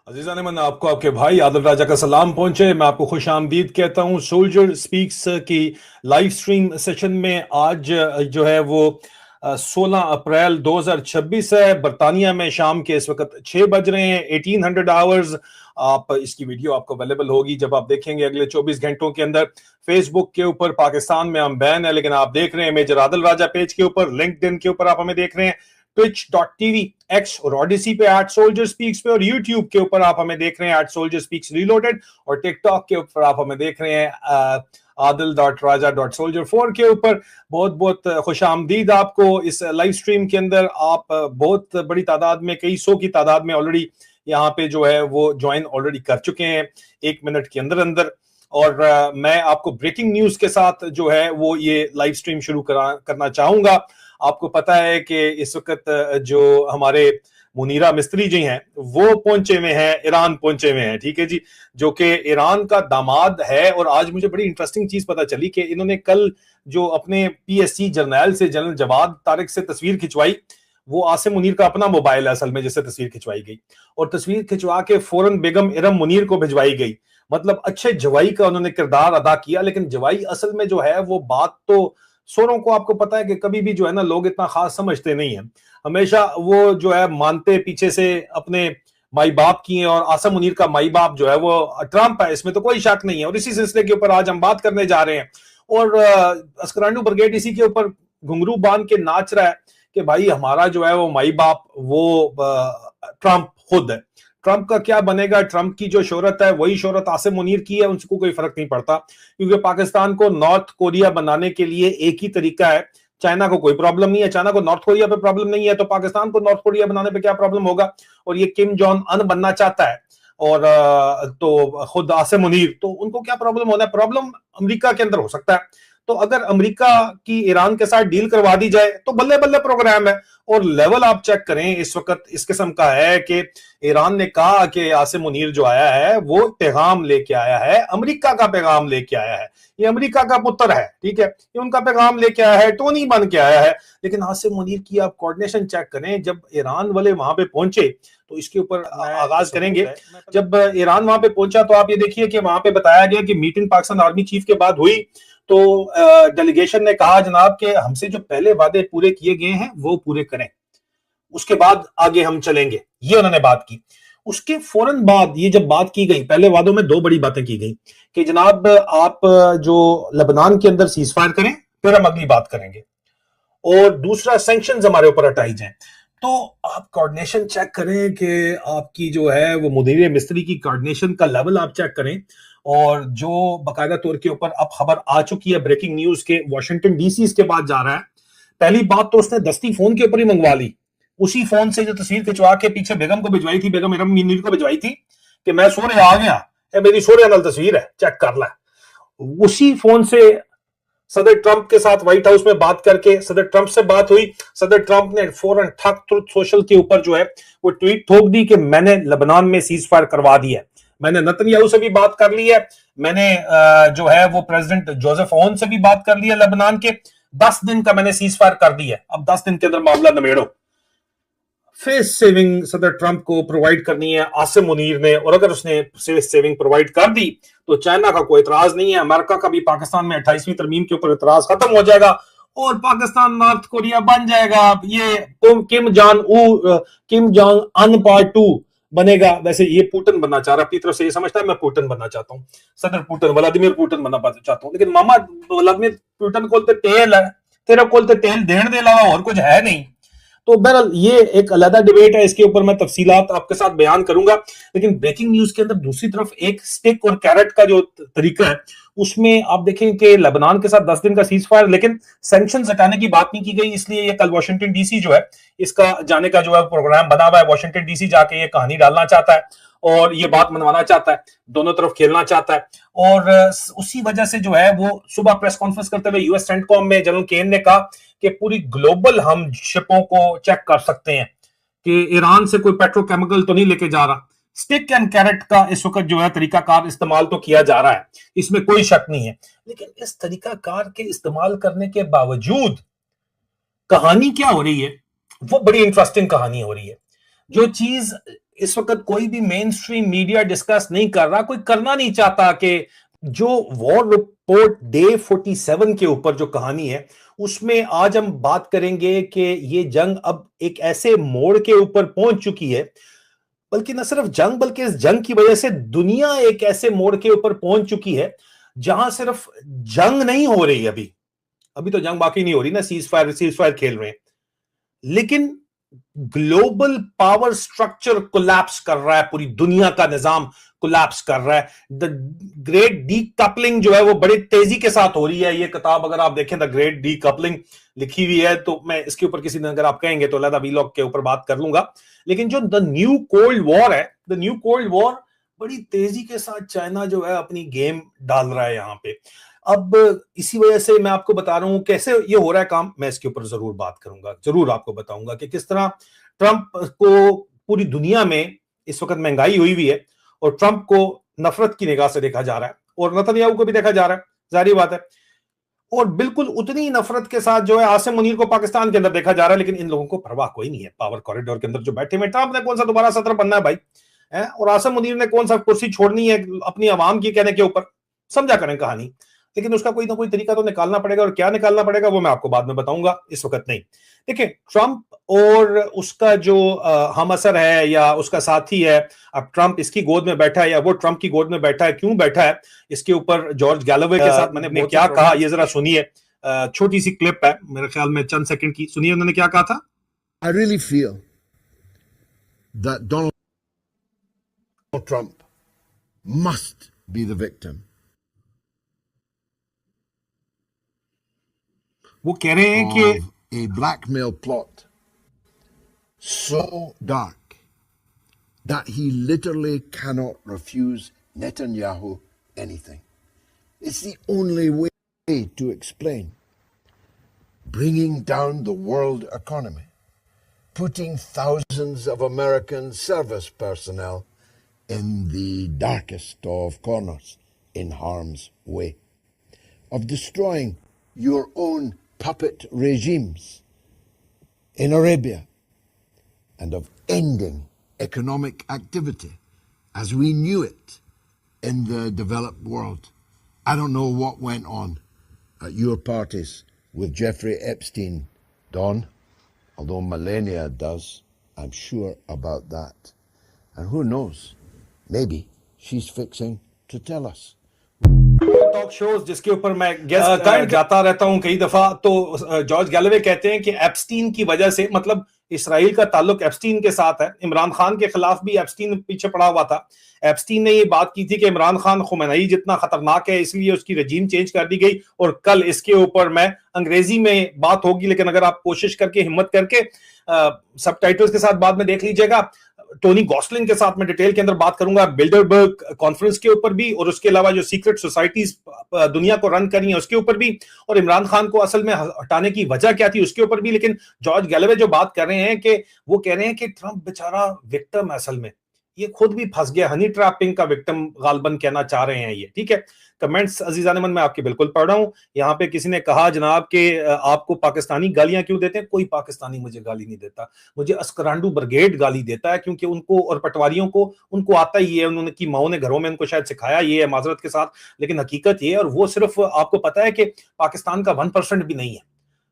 अजीज़ान मन आपको आपके भाई आदिल राजा का सलाम पहुंचे। मैं आपको खुश आमदीद कहता हूं सोल्जर स्पीक्स की लाइव स्ट्रीम सेशन में। आज जो है वो 16 अप्रैल 2026 है। बरतानिया में शाम के इस वक्त 6 बज रहे हैं, 1800 आवर्स। आप इसकी वीडियो आपको अवेलेबल होगी जब आप देखेंगे अगले 24 घंटों के अंदर। फेसबुक के ऊपर पाकिस्तान में हम बैन है, लेकिन आप देख रहे हैं मेजर आदिल राजा पेज के ऊपर, लिंक्डइन के ऊपर आप हमें देख रहे हैं, twitch.tv, एक्स और ऑडिसी पे @सोल्जर स्पीक्स पे, और यूट्यूब के ऊपर आप हमें देख रहे हैं @सोल्जर स्पीक्स रीलोडेड, और टिकटॉक के ऊपर आप हमें देख रहे हैं adil.raja.soldier4 के ऊपर। बहुत बहुत खुश आमदीद आपको इस लाइव स्ट्रीम के अंदर। आप बहुत बड़ी तादाद में, कई सौ की तादाद में ऑलरेडी यहाँ पे जो है वो ज्वाइन ऑलरेडी कर चुके हैं 1 मिनट के अंदर अंदर। और मैं आपको ब्रेकिंग न्यूज के साथ जो है वो ये लाइव स्ट्रीम शुरू करना चाहूंगा। आपको पता है कि इस वक्त जो हमारे मुनीरा मिस्त्री जी हैं वो पहुंचे हुए हैं, ईरान पहुंचे हुए हैं, ठीक है जी, जो कि ईरान का दामाद है। और आज मुझे बड़ी इंटरेस्टिंग चीज पता चली कि इन्होंने कल जो अपने पीएससी जर्नैल से जनरल जवाद तारिक से तस्वीर खिंचवाई, वो आसिम मुनीर का अपना मोबाइल है असल में जिससे तस्वीर खिंचवाई गई, और तस्वीर खिंचवा के फौरन बेगम इरम मुनीर को भिजवाई गई। मतलब अच्छे जवाई का उन्होंने किरदार अदा किया, लेकिन जवाई असल में जो है वो बात तो सोरों को आपको पता है कि कभी भी जो है ना लोग इतना खास समझते नहीं है। हमेशा वो जो है मानते पीछे से अपने माई बाप की हैं, और आसिम मुनीर का माई बाप जो है वो ट्रंप है, इसमें तो कोई शक नहीं है। और इसी सिलसिले के ऊपर आज हम बात करने जा रहे हैं। और अस्करांडू ब्रिगेड इसी के ऊपर घुंघरू बांध के नाच रहा है कि भाई हमारा जो है वो माई बाप वो ट्रंप खुद है। ट्रंप का क्या बनेगा? ट्रंप की जो शोहरत है वही शोहरत आसिम मुनीर की है, उनको कोई फर्क नहीं पड़ता, क्योंकि पाकिस्तान को नॉर्थ कोरिया बनाने के लिए एक ही तरीका है। चाइना को कोई प्रॉब्लम नहीं है, चाइना को नॉर्थ कोरिया पे प्रॉब्लम नहीं है, तो पाकिस्तान को नॉर्थ कोरिया बनाने पे क्या प्रॉब्लम होगा? और ये किम जॉन अन बनना चाहता है, और तो खुद आसिम मुनीर, तो उनको क्या प्रॉब्लम होना है? प्रॉब्लम अमेरिका के अंदर हो सकता है। तो अगर अमेरिका की ईरान के साथ डील करवा दी जाए तो बल्ले बल्ले प्रोग्राम है। और लेवल आप चेक करें इस वक्त इस किस्म का है कि ईरान ने कहा कि आसिम मुनीर जो आया है वो पैगाम लेके आया है, अमेरिका का पैगाम लेके आया है, ये अमेरिका का पुत्र है, ठीक है, ये उनका पैगाम लेके आया है, टोनी बन के आया है। लेकिन आसिम मुनीर की आप कोऑर्डिनेशन चेक करें, जब ईरान वाले वहां पे पहुंचे, तो इसके ऊपर आगाज करेंगे। जब ईरान वहां पे पहुंचा तो आप ये देखिए कि वहां पे बताया गया कि मीटिंग पाकिस्तान आर्मी चीफ के बाद हुई, तो डेलीगेशन ने कहा जनाब के हमसे जो पहले वादे पूरे किए गए हैं वो पूरे करें, उसके बाद आगे हम चलेंगे, ये उन्होंने बात की। उसके फौरन बाद ये जब बात की गई, पहले वादों में दो बड़ी बातें की गई कि जनाब आप जो लेबनान के अंदर सीज फायर करें, फिर हम अगली बात करेंगे, और दूसरा सैंक्शंस हमारे ऊपर हटाई जाए। तो आप कोऑर्डिनेशन चेक करें कि आपकी जो है वो मुदीर मिस्त्री की कोऑर्डिनेशन का लेवल आप चेक करें। और जो बाकायदा तौर के ऊपर अब खबर आ चुकी है ब्रेकिंग न्यूज के, वॉशिंगटन डीसी इसके बाद जा रहा है। पहली बात तो उसने दस्ती फोन के ऊपर ही मंगवा ली, उसी फोन से जो तस्वीर खिंचवा के पीछे बेगम को भिजवाई थी, बेगम इरम मुनीर को भिजवाई थी कि मैं सोने आ गया, मेरी सोने वाली तस्वीर है, चेक कर ला। उसी फोन से सदर ट्रंप के साथ व्हाइट हाउस में बात करके सदर ट्रंप से बात हुई। सदर ट्रंप ने फौरन ठक ट्रुथ सोशल के ऊपर जो है वो ट्वीट ठोक दी कि मैंने लेबनान में सीज फायर करवा दी है, मैंने नेतन्याहू से भी बात कर ली है, मैंने जो है वो प्रेसिडेंट जोसेफ ओन से भी बात कर ली है लेबनान के, 10 दिन का मैंने सीज फायर कर दी है, अब 10 दिन के अंदर मामला निबेड़ो। फेस सेविंग सदर ट्रंप को प्रोवाइड करनी है आसिम मुनीर ने, और अगर उसने फेस सेविंग प्रोवाइड कर दी तो चाइना का कोई इतराज नहीं है, अमेरिका का भी पाकिस्तान में 28वीं तरमीम के ऊपर इतराज खत्म हो जाएगा और पाकिस्तान नॉर्थ कोरिया बन जाएगा। ये किम जॉन्ग अन पार्ट 2 बनेगा। वैसे ये पुतिन बनना चाह रहा है, अपनी तरफ से ये समझता है मैं पुतिन बनना चाहता हूँ, सदर पुतिन, व्लादिमीर पुतिन बनना चाहता हूँ। लेकिन मामा व्लादिमीर पुतिन को तेल है, तेरे को तेल देने के अलावा और कुछ है नहीं। तो बहरहाल ये एक अलग डिबेट है, इसके ऊपर मैं तफसीलात आपके साथ बयान करूंगा। लेकिन ब्रेकिंग न्यूज के अंदर दूसरी तरफ एक स्टिक और कैरेट का जो तरीका है, उसमें आप देखें कि लेबनान के साथ 10 दिन का सीज फायर, लेकिन सैंक्शन हटाने की बात नहीं की गई। इसलिए ये कल वॉशिंगटन डीसी जो है इसका जाने का जो है प्रोग्राम बना हुआ है। वॉशिंगटन डीसी जाके ये कहानी डालना चाहता है और ये बात मनवाना चाहता है, दोनों तरफ खेलना चाहता है। और उसी वजह से जो है वो सुबह प्रेस कॉन्फ्रेंस करते हुए यूएस सेंटकॉम में जनरल केन ने कहा कि पूरी ग्लोबल हम शिपों को चेक कर सकते हैं कि ईरान से कोई पेट्रोकेमिकल तो नहीं लेके जा रहा। स्टिक एंड कैरेट का इस वक्त जो है तरीकाकार इस्तेमाल तो किया जा रहा है, इसमें कोई शक नहीं है। लेकिन इस तरीकाकार के इस्तेमाल करने के बावजूद कहानी क्या हो रही है, वो बड़ी इंटरेस्टिंग कहानी हो रही है। जो चीज इस वक्त कोई भी मेन स्ट्रीम मीडिया डिस्कस नहीं कर रहा, कोई करना नहीं चाहता कि जो वॉर रिपोर्ट डे 47 के ऊपर जो कहानी है, उसमें आज हम बात करेंगे कि ये जंग अब एक ऐसे मोड़ के ऊपर पहुंच चुकी है, बल्कि न सिर्फ जंग, बल्कि इस जंग की वजह से दुनिया एक ऐसे मोड़ के ऊपर पहुंच चुकी है जहां सिर्फ जंग नहीं हो रही। अभी अभी तो जंग बाकी नहीं हो रही ना, सीज फायर खेल रहे हैं, लेकिन ग्लोबल पावर स्ट्रक्चर कोलैप्स कर रहा है, पूरी दुनिया का निजाम कोलैप्स कर रहा है। द ग्रेट डीकपलिंग जो है वो बड़ी तेजी के साथ हो रही है। ये किताब अगर आप देखें, द ग्रेट डीकपलिंग लिखी हुई है, तो मैं इसके ऊपर किसी दिन अगर आप कहेंगे तो अलग वीलॉग के ऊपर बात कर लूंगा। लेकिन जो द न्यू कोल्ड वॉर है, द न्यू कोल्ड वॉर बड़ी तेजी के साथ चाइना जो है अपनी गेम डाल रहा है यहां पे। अब इसी वजह से मैं आपको बता रहा हूं कैसे ये हो रहा है काम, मैं इसके ऊपर जरूर बात करूंगा, जरूर आपको बताऊंगा कि किस तरह ट्रंप को पूरी दुनिया में इस वक्त महंगाई हुई है और ट्रंप को नफरत की निगाह से देखा जा रहा है और नेतन्याहू को भी देखा जा रहा है, जाहिर बात है। और बिल्कुल उतनी नफरत के साथ जो है आसिम मुनीर को पाकिस्तान के अंदर देखा जा रहा है, लेकिन इन लोगों को परवाह कोई नहीं है। पावर कॉरिडोर के अंदर जो बैठे हुए, ट्रंप ने कौन सा दोबारा सत्र बनना है भाई, है? और आसिम मुनीर ने कौन सा कुर्सी छोड़नी है अपनी आवाम की कहने के ऊपर, समझा करें कहानी। लेकिन उसका कोई ना कोई तरीका तो निकालना पड़ेगा, और क्या निकालना पड़ेगा वो मैं आपको बाद में बताऊंगा, इस वक्त नहीं। देखिए, ट्रंप और उसका जो हम असर है या उसका साथी है, अब ट्रंप इसकी गोद में बैठा है या वो ट्रंप की गोद में बैठा है, क्यों बैठा है, इसके ऊपर जॉर्ज गैलोवे के साथ मैंने क्या कहा ये जरा सुनिए। छोटी सी क्लिप है, मेरे ख्याल में चंद सेकंड की, सुनिए उन्होंने क्या कहा था। I really feel that Donald Trump must be the victim. वो कह रहे हैं कि a blackmail plot so dark that he literally cannot refuse Netanyahu anything. It's the only way to explain bringing down the world economy, putting thousands of American service personnel in the darkest of corners in harm's way, of destroying your own puppet regimes in Arabia, and of ending economic activity as we knew it in the developed world. I don't know what went on at your parties with Jeffrey Epstein, Don, although Melania does, I'm sure about that. And who knows, maybe she's fixing to tell us. Talk shows जिसके ऊपर मैं guest जाता रहता हूं कई दफा, तो George Galloway कहते हैं कि एप्स्टीन की वजह से, मतलब इसराइल का ताल्लुक एप्स्टीन के साथ है, इमरान खान के खिलाफ भी एप्स्टीन पीछे पड़ा हुआ था। एप्स्टीन ने ये बात की थी कि इमरान खान खुमैनी जितना खतरनाक है, इसलिए उसकी रजीम चेंज कर दी गई। और कल इसके ऊपर मैं अंग्रेजी में बात होगी, लेकिन अगर आप कोशिश करके हिम्मत करके सबटाइटल्स के साथ बाद में देख लीजिएगा। टोनी गॉसलिन के साथ मैं डिटेल के अंदर बात करूंगा बिल्डरबर्ग कॉन्फ्रेंस के ऊपर भी, और उसके अलावा जो सीक्रेट सोसाइटीज दुनिया को रन करी है उसके ऊपर भी, और इमरान खान को असल में हटाने की वजह क्या थी उसके ऊपर भी। लेकिन जॉर्ज गैलोवे जो बात कर रहे हैं कि वो कह रहे हैं कि ट्रंप बेचारा विक्टिम, असल में ये खुद भी फंस गया, हनी ट्रैपिंग का विक्टिम गालबन कहना चाह रहे हैं ये, ठीक है। कमेंट्स अजीजान मैं आपके बिल्कुल पढ़ रहा हूं। यहाँ पे किसी ने कहा जनाब के आपको पाकिस्तानी गालियां क्यों देते हैं। कोई पाकिस्तानी मुझे गाली नहीं देता, मुझे अस्करांडू ब्रिगेड गाली देता है, क्योंकि उनको और पटवारियों को उनको आता ही है, उन्होंने की माओ ने घरों में उनको शायद सिखाया ये है, माजरत के साथ, लेकिन हकीकत ये है। और वो सिर्फ आपको पता है कि पाकिस्तान का 1% भी नहीं है।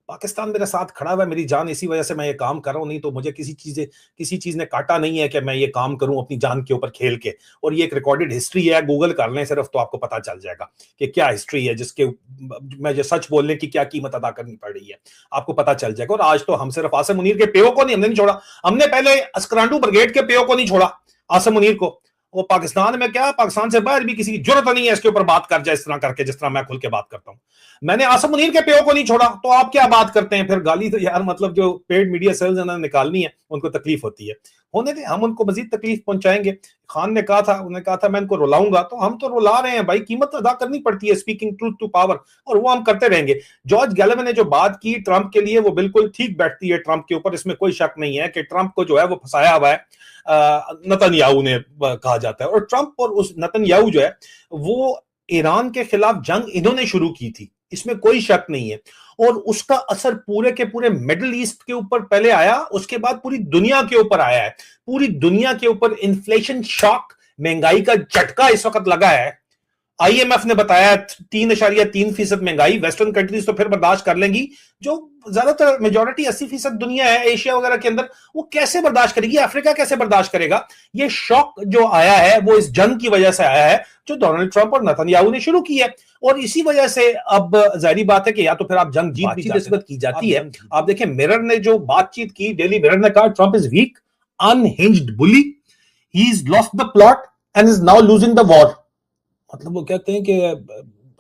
पाकिस्तान मेरे साथ खड़ा हुआ है, मेरी जान, इसी वजह से मैं ये काम कर रहा हूं, नहीं तो मुझे किसी चीज ने काटा नहीं है कि मैं ये काम करूं अपनी जान के ऊपर खेल के। और ये एक रिकॉर्डेड हिस्ट्री है, गूगल कर लें सिर्फ तो आपको पता चल जाएगा कि क्या हिस्ट्री है, जिसके मैं जो सच बोलने की क्या कीमत अदा करनी पड़ रही है, आपको पता चल जाएगा। और आज तो हम सिर्फ आसिम मुनीर के पेओ को नहीं, हमने नहीं छोड़ा, हमने पहले अस्करांडू ब्रिगेड के पेओ को नहीं छोड़ा, आसिम मुनीर को। वो पाकिस्तान में क्या, पाकिस्तान से बाहर भी किसी की जरूरत नहीं है इसके ऊपर बात कर जाए इस तरह करके, जिस तरह मैं खुल के बात करता हूं। मैंने आसिम मुनीर के पेओ को नहीं छोड़ा, तो आप क्या बात करते हैं फिर। गाली तो यार, मतलब जो पेड मीडिया सेल्स उन्होंने निकालनी है, उनको तकलीफ होती है, होने दें, हम उनको मजीद तकलीफ पहुंचाएंगे। खान ने कहा था, उन्होंने कहा था मैं इनको रुलाऊंगा, तो हम तो रुला रहे हैं भाई, कीमत अदा करनी पड़ती है स्पीकिंग ट्रूथ टू पावर, और वो हम करते रहेंगे। जॉर्ज गैलोवे ने जो बात की ट्रंप के लिए, वो बिल्कुल ठीक बैठती है ट्रंप के ऊपर, इसमें कोई शक नहीं है कि ट्रंप को जो है वो फंसाया हुआ है नेतन्याहू ने, कहा जाता है। और ट्रंप और उस नेतन्याहू जो है वो ईरान के खिलाफ जंग इन्होंने शुरू की थी, इसमें कोई शक नहीं है। और उसका असर पूरे के पूरे मिडिल ईस्ट के ऊपर पहले आया, उसके बाद पूरी दुनिया के ऊपर आया है। पूरी दुनिया के ऊपर इन्फ्लेशन शॉक, महंगाई का झटका इस वक्त लगा है। आईएमएफ ने बताया 3.3% महंगाई। वेस्टर्न कंट्रीज तो फिर बर्दाश्त कर लेंगी, जो ज्यादातर मेजॉरिटी 80% दुनिया है एशिया वगैरह के अंदर, वो कैसे बर्दाश्त करेगी? अफ्रीका कैसे बर्दाश्त करेगा? ये शॉक जो आया है वो इस जंग की वजह से आया है जो डोनाल्ड ट्रंप और नेतन्याहू ने शुरू की है। और इसी वजह से अब जाहिर बात है कि या तो फिर आप जंग जीत भी की जाती है। आप देखें, मिरर ने जो बातचीत की, डेली मिरर ने कहा Trump is weak, unhinged bully, he is lost the plot and is now losing the war. मतलब वो कहते हैं कि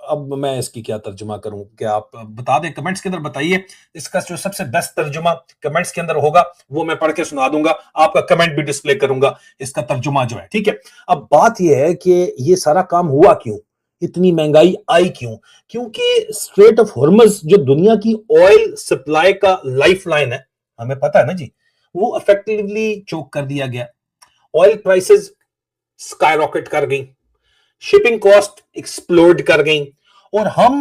अब मैं इसकी क्या तर्जुमा करूं, क्या आप बता दें? कमेंट्स के अंदर बताइए। इसका जो सबसे बेस्ट तर्जुमा कमेंट्स के अंदर होगा वो मैं पढ़ के सुना दूंगा, आपका कमेंट भी डिस्प्ले करूंगा, इसका तर्जुमा जो है, ठीक है। अब बात यह है कि ये सारा काम हुआ क्यों, इतनी महंगाई आई क्यों? क्योंकि स्ट्रेट ऑफ हॉर्मज जो दुनिया की ऑयल सप्लाई का लाइफलाइन है, हमें पता है ना जी, वो इफेक्टिवली चोक कर दिया गया। ऑयल प्राइसेस स्काईरॉकेट कर गई, शिपिंग कॉस्ट एक्सप्लोड कर गई, और हम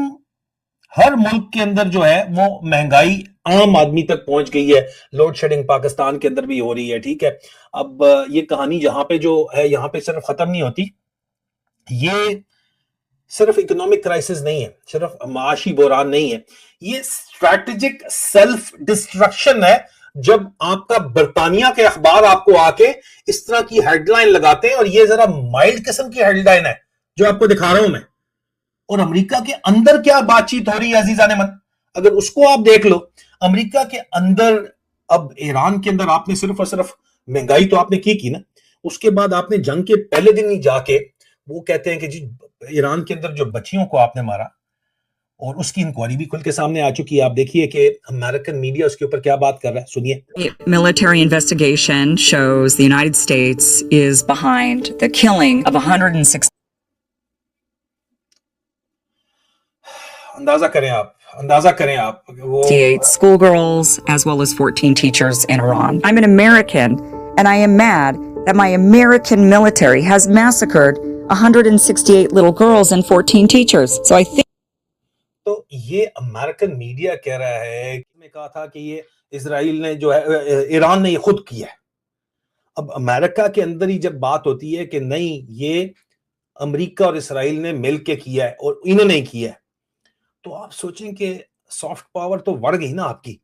हर मुल्क के अंदर जो है वो महंगाई आम आदमी तक पहुंच गई है। लोड शेडिंग पाकिस्तान के अंदर भी हो रही है, ठीक है। अब ये कहानी जहां पे जो है, यहां पे सिर्फ खत्म नहीं होती। ये सिर्फ इकोनॉमिक क्राइसिस नहीं है, सिर्फ माशी बुहरान नहीं है, ये स्ट्रैटेजिक सेल्फ डिस्ट्रक्शन है। जब आपका बर्तानिया के अखबार आपको आके इस तरह की हेडलाइन लगाते हैं, और ये जरा माइल्ड किस्म की हेडलाइन है जो आपको दिखा रहा हूं मैं, और अमेरिका के अंदर क्या बातचीत हो रही है अजीजा ने मन, अगर उसको आप देख लो। अमेरिका के अंदर, अब ईरान के अंदर आपने सिर्फ और सिर्फ महंगाई तो आपने की ना, उसके बाद आपने जंग के पहले दिन ही जाके वो कहते हैं कि जी ईरान के अंदर जो बच्चियों को आपने मारा, और उसकी इंक्वायरी भी खुल के सामने आ चुकी है। आप देखिए कि अमेरिकन मीडिया उसके ऊपर क्या बात कर रहा है, सुनिए। Military investigation shows the United States is behind the killing of 106. अंदाजा करें आप वो 68 schoolgirls as well as 14 teachers in Iran. I'm an American and I am mad that my American military has massacred 168 little girls and 14 teachers. So I think तो ये American media कह रहा है, मैं कहा था कि ये इजराइल ने जो है, ईरान ने ये खुद किया है। अब अमेरिका के अंदर ही जब बात होती है कि नहीं ये अमेरिका और इजराइल ने मिलके किया है और इन्होंने ही किया है, तो आप सोचें कि सॉफ्ट पावर तो बढ़ गई ना आपकी,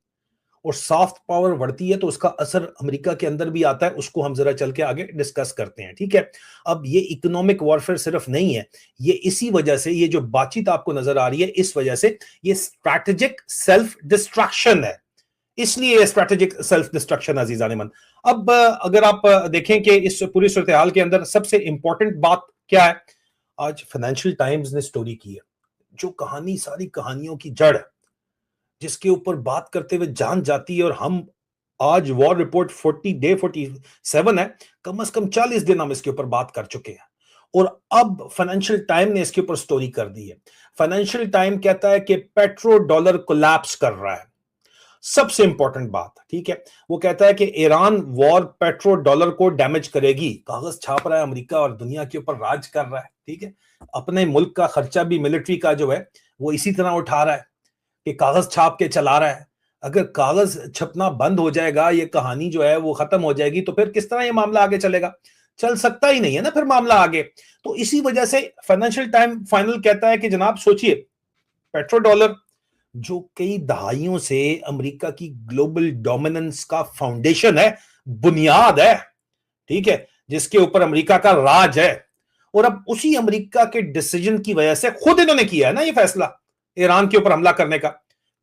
और सॉफ्ट पावर बढ़ती है तो उसका असर अमेरिका के अंदर भी आता है। उसको हम जरा चल के आगे डिस्कस करते हैं, ठीक है। अब ये इकोनॉमिक वॉरफेयर सिर्फ नहीं है, ये इसी वजह से, ये जो बातचीत आपको नजर आ रही है, इस वजह से ये स्ट्रैटेजिक सेल्फ डिस्ट्रक्शन है। इसलिए ये स्ट्रैटेजिक सेल्फ डिस्ट्रक्शन अजीजा ने मन। अब अगर आप देखें कि इस पूरी सूरत हाल के अंदर सबसे इंपॉर्टेंट बात क्या है, आज फाइनेंशियल टाइम्स ने स्टोरी की है, जो कहानी सारी कहानियों की जड़ है, जिसके ऊपर बात करते हुए जान जाती है। और हम आज वॉर रिपोर्ट 47 है, कम से कम 40 दिन हम इसके ऊपर बात कर चुके हैं, और अब फाइनेंशियल टाइम ने इसके ऊपर स्टोरी कर दी है। फाइनेंशियल टाइम कहता है कि पेट्रो डॉलर कोलैप्स कर रहा है, सबसे इंपॉर्टेंट बात, ठीक है। वो कहता है कि ईरान वॉर पेट्रो डॉलर को डैमेज करेगी। कागज छाप रहा है अमेरिका और दुनिया के ऊपर राज कर रहा है, ठीक है। अपने मुल्क का खर्चा भी मिलिट्री का जो है वो इसी तरह उठा रहा है कि कागज छाप के चला रहा है। अगर कागज छपना बंद हो जाएगा, ये कहानी जो है वो खत्म हो जाएगी, तो फिर किस तरह ये मामला आगे चलेगा? चल सकता ही नहीं है ना फिर मामला आगे। तो इसी वजह से फाइनेंशियल टाइम फाइनल कहता है कि जनाब सोचिए, पेट्रो डॉलर जो कई दहाइयों से अमेरिका की ग्लोबल डोमिनेंस का फाउंडेशन है, बुनियाद है, ठीक है, जिसके ऊपर अमेरिका का राज है, और अब उसी अमेरिका के डिसीजन की वजह से खुद इन्होंने किया है ना ये फैसला ईरान के ऊपर हमला करने का।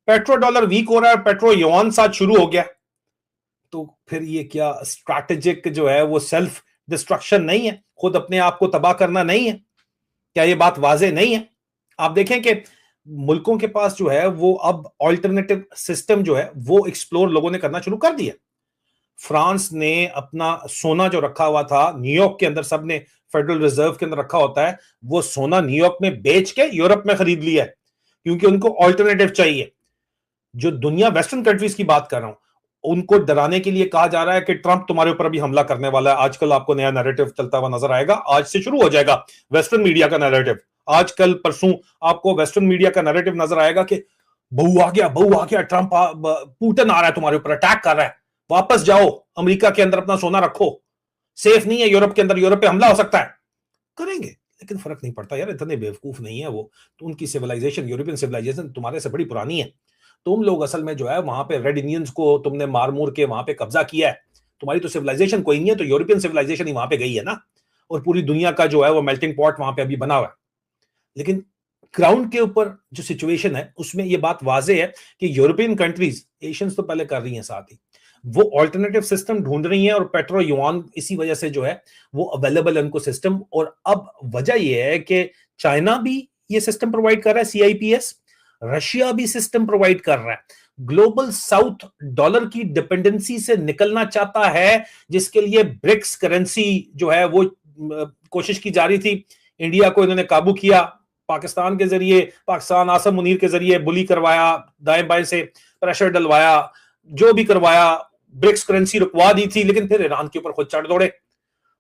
पेट्रो डॉलर वीक हो रहा है, पेट्रो युआन साथ शुरू हो गया, तो फिर ये क्या स्ट्रैटेजिक जो है वो सेल्फ डिस्ट्रक्शन नहीं है? खुद अपने आप को तबाह करना नहीं है? क्या ये बात वाजे नहीं है? आप देखें कि मुल्कों के पास जो है वो अब ऑल्टरनेटिव सिस्टम जो है वो एक्सप्लोर लोगों ने करना शुरू कर दिया। फ्रांस ने अपना सोना जो रखा हुआ था न्यूयॉर्क के अंदर, सबने फेडरल रिजर्व के अंदर रखा होता है, वो सोना न्यूयॉर्क में बेच के यूरोप में खरीद लिया है, क्योंकि उनको ऑल्टरनेटिव चाहिए। जो दुनिया वेस्टर्न कंट्रीज की बात कर रहा हूं, उनको डराने के लिए कहा जा रहा है कि ट्रंप तुम्हारे ऊपर भी हमला करने वाला है। आजकल आपको नया नैरेटिव चलता हुआ नजर आएगा, आज से शुरू हो जाएगा वेस्टर्न मीडिया का नैरेटिव। आज कल परसों आपको वेस्टर्न मीडिया का नैरेटिव नजर आएगा कि बहू आ गया, ट्रंप पुतिन आ रहा है, तुम्हारे ऊपर अटैक कर रहा है, वापस जाओ अमेरिका के अंदर अपना सोना रखो, सेफ नहीं है यूरोप के अंदर, यूरोप पे हमला हो सकता है। करेंगे, लेकिन फर्क नहीं पड़ता यार, इतने बेवकूफ नहीं है वो। तो उनकी सिविलाइजेशन, यूरोपियन सिविलाइजेशन तुम्हारे से बड़ी पुरानी है। तुम लोग असल में जो है वहां पे रेड इंडियंस को तुमने मार मूर के वहां पे कब्जा किया है, तुम्हारी तो सिविलाइजेशन कोई नहीं है, तो यूरोपियन सिविलाइजेशन ही वहां पे गई है ना, और पूरी दुनिया का जो है वो मेल्टिंग पॉट वहां पे अभी बना हुआ है। लेकिन ग्राउंड के ऊपर जो सिचुएशन है उसमें ये बात वाजे है कि यूरोपियन कंट्रीज, एशियंस तो पहले कर रही हैं, साथ ही वो ऑल्टरनेटिव सिस्टम ढूंढ रही हैं, और पेट्रो युआन इसी वजह से जो है वो अवेलेबल है उनको सिस्टम। और अब वजह यह है कि चाइना भी ये सिस्टम प्रोवाइड कर रहा है, CIPS, रशिया भी सिस्टम प्रोवाइड कर रहा है। ग्लोबल साउथ डॉलर की डिपेंडेंसी से निकलना चाहता है, जिसके लिए ब्रिक्स करेंसी जो है वो कोशिश की जा रही थी। इंडिया को इन्होंने काबू किया पाकिस्तान के जरिए, पाकिस्तान आसम मुनीर के जरिए बुली करवाया, दाएं बाएं से प्रेशर डलवाया, जो भी करवाया, ब्रिक्स करेंसी रुकवा दी थी, लेकिन फिर ईरान के ऊपर खुद चढ़ दौड़े।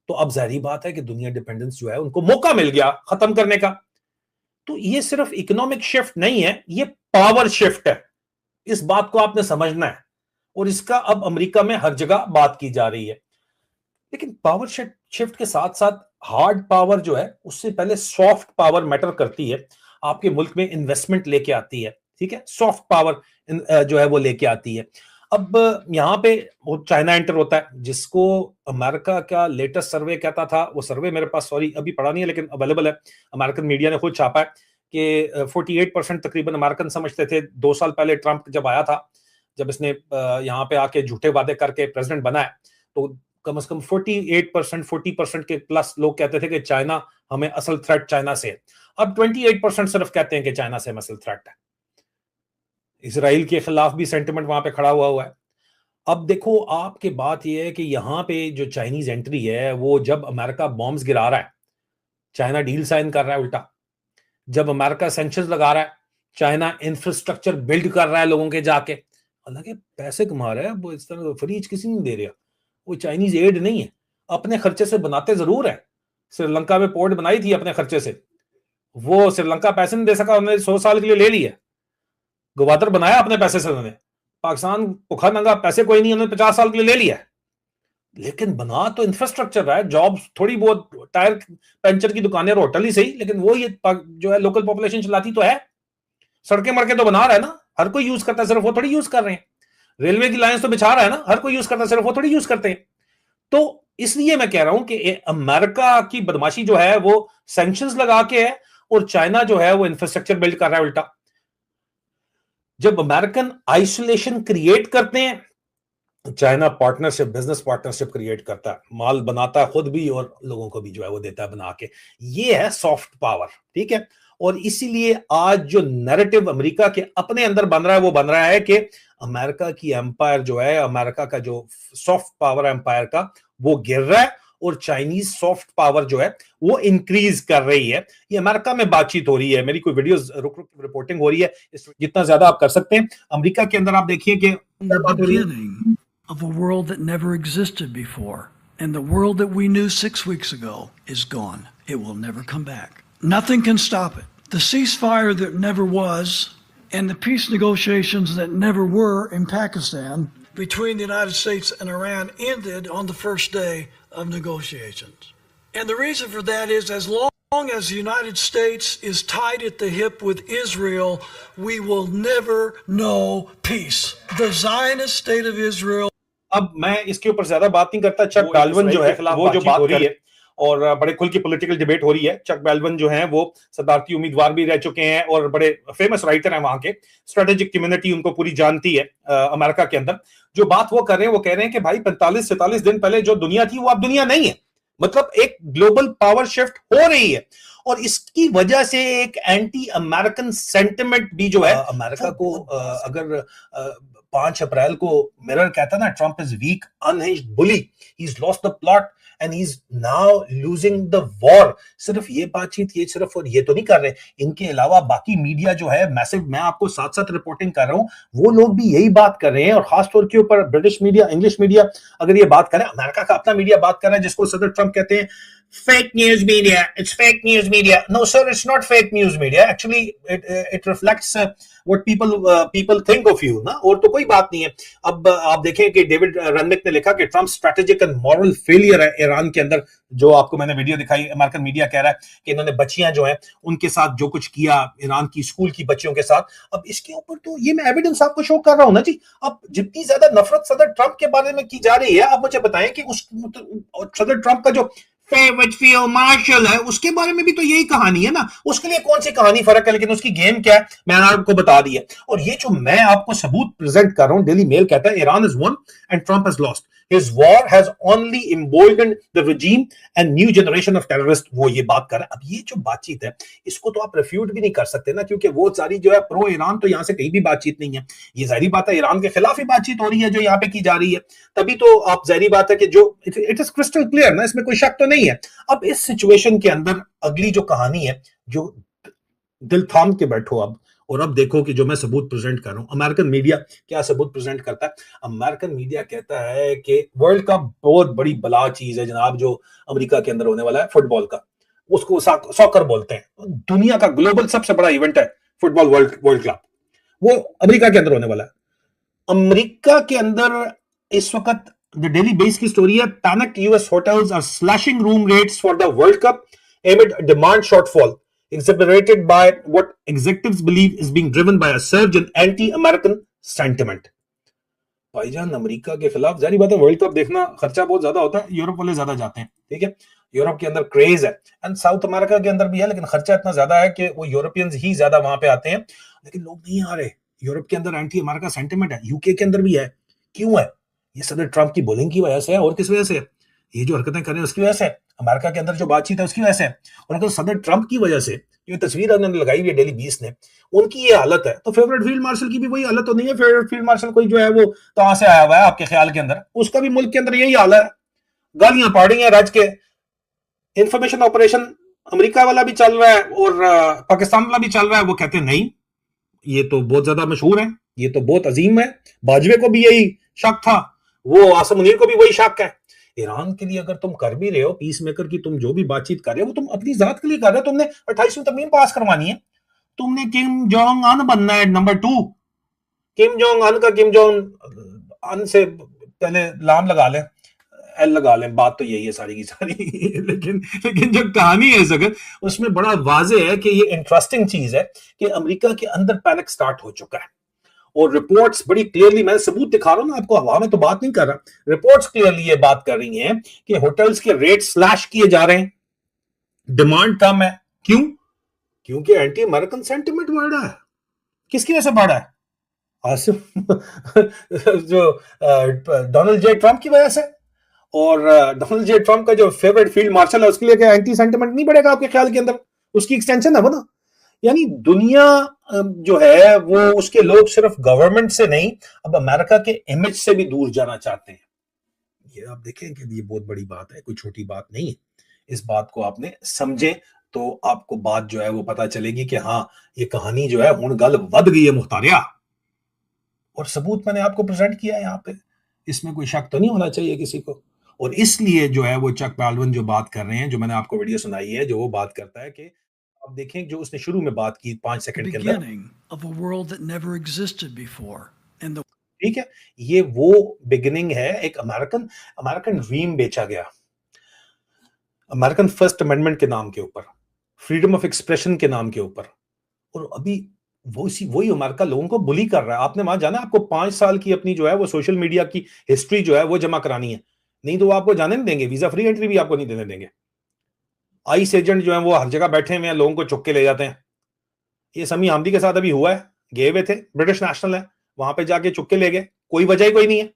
तो अब जाहिर बात है कि दुनिया डिपेंडेंस जो है उनको मौका मिल गया खत्म करने का। तो ये सिर्फ इकोनॉमिक शिफ्ट नहीं है, ये पावर शिफ्ट है, इस बात को आपने समझना है। और इसका अब अमेरिका में हर जगह बात की जा रही है। लेकिन पावर शिफ्ट के साथ साथ हार्ड पावर जो है उससे पहले सॉफ्ट पावर मैटर करती है, आपके मुल्क में इन्वेस्टमेंट लेके आती है, ठीक है, सॉफ्ट पावर जो है वो लेके आती है। अब यहां पे वो चाइना एंटर होता है, जिसको अमेरिका का लेटेस्ट सर्वे कहता था, वो सर्वे मेरे पास सॉरी अभी पढ़ा नहीं है लेकिन अवेलेबल है, अमेरिकन मीडिया ने खुद छापा है कि 48% तकरीबन अमेरिकन समझते थे 2 साल पहले ट्रंप जब आया था, जब इसने यहाँ पे आके झूठे वादे करके प्रेसिडेंट बना है, तो कम से कम 48%, 40% के प्लस लोग कहते थे कि चाइना हमें असल थ्रेट चाइना से है। अब 28% सिर्फ कहते हैं कि चाइना से हमें असल थ्रेट है। इसराइल के खिलाफ भी सेंटिमेंट वहां पे खड़ा हुआ है। अब देखो, आपके बात यह है कि यहाँ पे जो चाइनीज एंट्री है, वो जब अमेरिका बॉम्ब्स गिरा रहा है, चाइना डील साइन कर रहा है उल्टा। जब अमेरिका सैंक्शंस लगा रहा है, चाइना इंफ्रास्ट्रक्चर बिल्ड कर रहा है लोगों के जाके, हालांकि पैसे कमा रहा है वो, इस तरह फ्रीज किसी नहीं दे रहा, वो चाइनीज एड नहीं है, अपने खर्चे से बनाते जरूर है। श्रीलंका में पोर्ट बनाई थी अपने खर्चे से, वो श्रीलंका पैसे नहीं दे सका, उन्होंने 100 साल के लिए ले लिया, गवादर बनाया अपने पैसे से उन्होंने। पाकिस्तान भूखा नंगा, पैसे कोई नहीं, उन्होंने 50 साल के लिए ले लिया, लेकिन बना तो इंफ्रास्ट्रक्चर रहा है, जॉब्स थोड़ी बहुत, टायर पंचर की दुकानें और होटल ही सही, लेकिन वो ये जो है लोकल पॉपुलेशन चलाती तो है। सड़कें मड़के तो बना रहा है ना, हर कोई यूज करता है, सिर्फ वो थोड़ी यूज कर रहे हैं। रेलवे की लाइंस तो बिछा रहा है ना, हर कोई यूज करता है, सिर्फ वो थोड़ी यूज करते हैं। तो इसलिए मैं कह रहा हूं कि अमेरिका की बदमाशी जो है वो सैंक्शंस लगा के है, और चाइना जो है वो इंफ्रास्ट्रक्चर बिल्ड कर रहा है उल्टा। जब अमेरिकन आइसोलेशन क्रिएट करते हैं, China partnership, business partnership create करता है, माल बनाता है खुद भी और लोगों को भी जो है वो देता है बना के। ये है सॉफ्ट पावर, ठीक है। और इसीलिए आज जो नैरेटिव अमेरिका के अपने अंदर बन रहा है, वो बन रहा है कि अमेरिका की एम्पायर जो है, अमेरिका का जो सॉफ्ट पावर एम्पायर का, वो गिर रहा है, और चाइनीज सॉफ्ट पावर जो है वो इंक्रीज कर रही है। ये अमेरिका में बातचीत हो रही है, मेरी कोई वीडियोस रुक रुक रिपोर्टिंग हो रही है, जितना ज्यादा आप कर सकते हैं। अमेरिका के अंदर आप देखिए कि of a world that never existed before. And the world that we knew 6 weeks ago is gone. It will never come back. Nothing can stop it. The ceasefire that never was and the peace negotiations that never were in Pakistan between the United States and Iran ended on the first day of negotiations. And the reason for that is as long as the United States is tied at the hip with Israel, we will never know peace. The Zionist state of Israel. अब मैं इसके ऊपर ज्यादा बात नहीं करता। चक बैल्वन जो है वो जो बात हो रही है, और बड़े खुल की पॉलिटिकल डिबेट हो रही है। चक बैल्वन जो है वो सदारती उम्मीदवार भी रह चुके हैं और बड़े फेमस राइटर हैं, वहां के स्ट्रेटेजिक कम्युनिटी उनको पूरी जानती है अमेरिका के अंदर। जो बात वो कर रहे हैं, वो कह रहे हैं कि भाई 45-47 दिन पहले जो दुनिया थी वो अब दुनिया नहीं है, मतलब एक ग्लोबल पावर शिफ्ट हो रही है, और इसकी वजह से एक एंटी अमेरिकन सेंटिमेंट भी जो है अमेरिका को, अगर 5 अप्रैल को मिरर कहता ना Trump is weak, unhinged bully, he is lost the plot and he is now losing the war. सिर्फ ये बातचीत, ये सिर्फ और ये तो नहीं कर रहे, इनके अलावा बाकी मीडिया जो है मैसिव, मैं आपको साथ साथ रिपोर्टिंग कर रहा हूं, वो लोग भी यही बात कर रहे हैं। और खासतौर के ऊपर ब्रिटिश मीडिया, इंग्लिश मीडिया अगर ये बात करें, अमेरिका का अपना मीडिया बात कर रहा है, जिसको सदर ट्रंप कहते हैं fake news media. It's fake news media. No, sir, it's not fake news media. Actually, it reflects what people think of you. ना और तो कोई बात नहीं है. अब आप देखें कि डेविड रननिक ने लिखा कि Trump strategic and moral failure है ईरान के अंदर. जो आपको मैंने वीडियो दिखाई, अमेरिकन मीडिया कह रहा है कि इन्होंने बच्चियां जो हैं उनके साथ जो कुछ किया ईरान की स्कूल की बच्चियों के साथ. अब इसके ऊपर तो ये मैं एविडेंस आपको शो कर रहा हूं ना जी. अब जितनी ज्यादा नफरत सदर ट्रंप के बारे में की जा रही है, आप मुझे बताएं कि उस सदर ट्रंप का जो फेवरेट फील्ड मार्शल है उसके बारे में भी तो यही कहानी है ना. उसके लिए कौन सी कहानी फर्क है, लेकिन उसकी गेम क्या है मैंने आपको बता दी है. और ये जो मैं आपको सबूत प्रेजेंट कर रहा हूं, डेली मेल कहता है Iran is one and Trump has lost. His war has only emboldened the regime and new generation of terrorists. वो ये बात कर रहा है. अब ये जो बातचीत है इसको तो आप रिफ्यूट भी नहीं कर सकते ना, क्योंकि वो सारी जो है प्रो ईरान तो यहां से कहीं भी बातचीत नहीं है. ये जाहिर बात है ईरान के खिलाफ ही बातचीत हो रही है जो यहाँ पे की जा रही है. तभी तो आप जाहिर बात है कि जो इट इज क्रिस्टल क्लियर ना, इसमें कोई शक तो नहीं है. अब इस सिचुएशन के अंदर अगली जो कहानी है, जो दिल थाम के बैठो अब, और अब देखो कि जो मैं सबूत प्रेजेंट कर रहा हूं. अमेरिकन मीडिया क्या सबूत प्रेजेंट करता है? अमेरिकन मीडिया कहता है कि वर्ल्ड कप बहुत बड़ी बला चीज है जनाब, जो अमेरिका के अंदर होने वाला है फुटबॉल का. उसको सॉकर बोलते हैं. दुनिया का ग्लोबल सबसे बड़ा इवेंट है फुटबॉल वर्ल्ड कप. वो अमेरिका के अंदर होने वाला है. अमेरिका के अंदर इस वक्त द डेली बेस की स्टोरी है, panic US hotels are slashing room rates for the World Cup amid demand shortfall exacerbated by what executives believe is being driven by a surge in anti-American sentiment. भाईजान America के खिलाफ जारी बात है, world cup देखना खर्चा बहुत ज्यादा होता है, यूरोप वाले ज्यादा जाते हैं. ठीक है, यूरोप के अंदर क्रेज है एंड साउथ अमेरिका के अंदर भी है, लेकिन खर्चा इतना ज्यादा है कि वो यूरोपियंस ही ज्यादा वहां पे आते हैं, लेकिन लोग नहीं आ रहे. यूरोप के अंदर एंटी अमेरिका सेंटिमेंट है, यूके के अंदर भी है. क्यों है? ये सदर ट्रंप की बोलिंग की वजह से है. और किस वजह से है? ये जो हरकतें कर रहे हैं उसकी वजह से, अमेरिका के अंदर जो बातचीत है उसकी वजह से. और अगर सदर ट्रंप की वजह से जो तस्वीर उन्होंने लगाई हुई है डेली 20 ने, उनकी ये हालत है, तो फेवरेट फील्ड मार्शल की भी वही हालत तो नहीं है. फेवरेट फील्ड मार्शल कोई जो है वो कहां से आया हुआ है आपके ख्याल के अंदर? उसका भी मुल्क के अंदर यही हाल है. गालियां पड़ रही हैं राज के. इंफॉर्मेशन ऑपरेशन अमेरिका वाला भी चल रहा है और पाकिस्तान वाला भी चल रहा है. वो कहते हैं नहीं, ये तो बहुत ज्यादा मशहूर है, ये तो बहुत अजीम है. बाजवे को भी यही शक था, वो आसम मुनीर को भी वही शक है. ईरान के लिए अगर तुम कर भी रहे हो पीस मेकर की, तुम जो भी बातचीत कर रहे हो वो तुम अपनी जात के लिए कर रहे हो. तुमने 28वीं तरमीम पास करवानी है, तुमने किम जोंग अन बनना है. नंबर 2 किम जोंग अन का, किम जोंग अन से पहले लाम लगा लें, एल लगा लें, बात तो यही है सारी की सारी. लेकिन जो कहानी है अगर उसमें बड़ा वाजे है कि ये इंटरेस्टिंग चीज है कि अमेरिका के अंदर पैनिक स्टार्ट हो चुका है. और रिपोर्ट्स बड़ी क्लियरली, मैं सबूत दिखा रहा हूं ना आपको, हवा में तो बात नहीं कर रहा. रिपोर्ट्स क्लियरली ये बात कर रही हैं कि होटल्स के रेट स्लैश किए जा रहे हैं, डिमांड कम है. क्यों? क्योंकि एंटी अमेरिकन सेंटिमेंट बढ़ रहा है. किसकी वजह से बढ़ रहा है? आसिफ जो डोनाल्ड जे ट्रंप की वजह से. और डोनाल्ड जे ट्रंप का जो फेवरेट फील्ड मार्शल है उसके लिए क्या एंटी सेंटिमेंट नहीं बढ़ेगा आपके ख्याल के अंदर? उसकी एक्सटेंशन है वो ना. यानी दुनिया जो है वो, उसके लोग सिर्फ गवर्नमेंट से नहीं, अब अमेरिका के इमेज से भी दूर जाना चाहते हैं. ये आप देखें कि ये बहुत बड़ी बात है, कोई छोटी बात नहीं है. इस बात को आपने समझे तो आपको बात जो है वो पता चलेगी कि हाँ, ये कहानी जो है हुण गल वध गई है मुख्तारिया. और सबूत मैंने आपको प्रेजेंट किया है यहाँ पे, इसमें कोई शक तो नहीं होना चाहिए किसी को. और इसलिए जो है वो चक बैल्विन जो बात कर रहे हैं, जो मैंने आपको वीडियो सुनाई है, जो वो बात करता है कि आप देखें जो उसने शुरू में बात की 5 सेकंड के अंदर, beginning of a world that never existed before and the ठीक है, ये वो बिगिनिंग है. एक अमेरिकन ड्रीम बेचा गया अमेरिकन फर्स्ट अमेंडमेंट के नाम के ऊपर, फ्रीडम ऑफ एक्सप्रेशन के नाम के ऊपर. और अभी वही अमेरिका लोगों को बुली कर रहा है. आपने वहां जाना, आपको 5 साल की अपनी जो है वो सोशल मीडिया की हिस्ट्री जो है वो जमा करानी है, नहीं तो वो आपको जाने नहीं देंगे. वीजा फ्री एंट्री भी आपको नहीं देने देंगे. आईस एजेंट जो है वो हर जगह बैठे हुए हैं, लोगों को चुक के ले जाते हैं. ये समी हामदी के साथ अभी हुआ है, गए हुए थे, ब्रिटिश नेशनल है, वहां पे जाके चुक के ले गए, कोई वजह ही कोई नहीं है.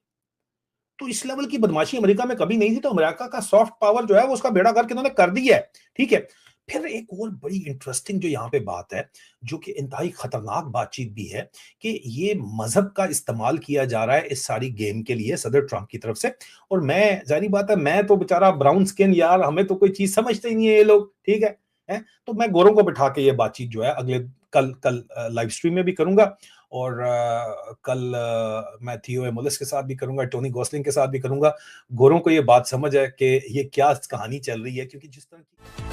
तो इस लेवल की बदमाशी अमेरिका में कभी नहीं थी. तो अमेरिका का सॉफ्ट पावर जो है वो उसका बेड़ा गर्क इन्होंने कर दिया है. ठीक है, फिर एक और बड़ी इंटरेस्टिंग जो यहाँ पे बात है, जो कि इंतहाई खतरनाक बातचीत भी है, कि ये मजहब का इस्तेमाल किया जा रहा है इस सारी गेम के लिए सदर ट्रंप की तरफ से. और मैं, जाहिर बात है, मैं तो बेचारा ब्राउन स्किन यार, हमें तो कोई चीज समझते ही नहीं है ये लोग. ठीक है, तो मैं गोरों को बिठा के ये बातचीत जो है अगले कल लाइव स्ट्रीम में भी करूंगा, और कल मैं थियो एमोलिस के साथ भी करूंगा, टोनी गॉसलिंग के साथ भी करूंगा। गोरों को ये बात समझ है कि ये क्या कहानी चल रही है, क्योंकि जिस तरह की